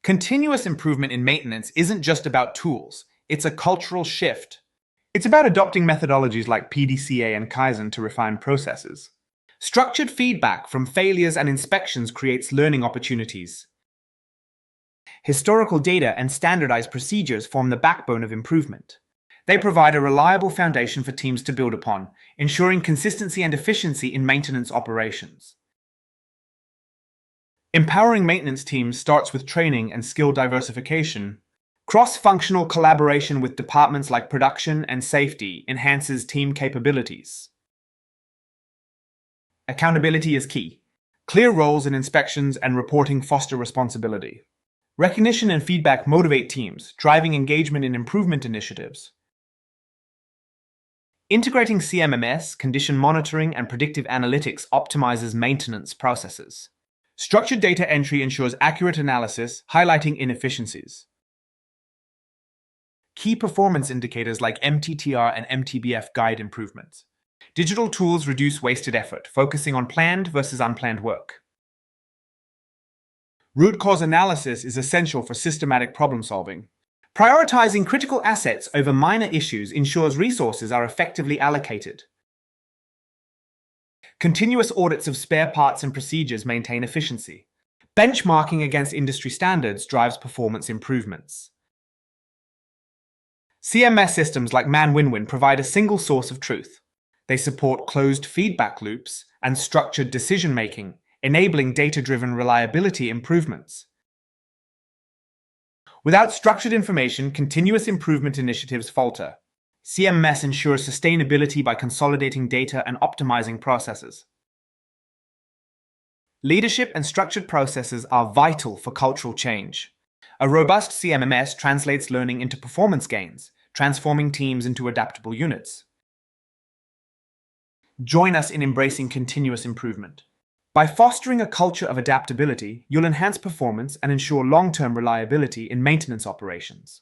Continuous improvement in maintenance isn't just about tools, it's a cultural shift. It's about adopting methodologies like PDCA and Kaizen to refine processes. Structured feedback from failures and inspections creates learning opportunities. Historical data and standardized procedures form the backbone of improvement. They provide a reliable foundation for teams to build upon, ensuring consistency and efficiency in maintenance operations. Empowering maintenance teams starts with training and skill diversification. Cross-functional collaboration with departments like production and safety enhances team capabilities. Accountability is key. Clear roles in inspections and reporting foster responsibility. Recognition and feedback motivate teams, driving engagement in improvement initiatives. Integrating CMMS, condition monitoring, and predictive analytics optimizes maintenance processes. Structured data entry ensures accurate analysis, highlighting inefficiencies. Key performance indicators like MTTR and MTBF guide improvements. Digital tools reduce wasted effort, focusing on planned versus unplanned work. Root cause analysis is essential for systematic problem solving. Prioritizing critical assets over minor issues ensures resources are effectively allocated. Continuous audits of spare parts and procedures maintain efficiency. Benchmarking against industry standards drives performance improvements. CMS systems like ManWinWin provide a single source of truth. They support closed feedback loops and structured decision-making, enabling data-driven reliability improvements. Without structured information, continuous improvement initiatives falter. CMS ensures sustainability by consolidating data and optimizing processes. Leadership and structured processes are vital for cultural change. A robust CMMS translates learning into performance gains, transforming teams into adaptable units. Join us in embracing continuous improvement. By fostering a culture of adaptability, you'll enhance performance and ensure long-term reliability in maintenance operations.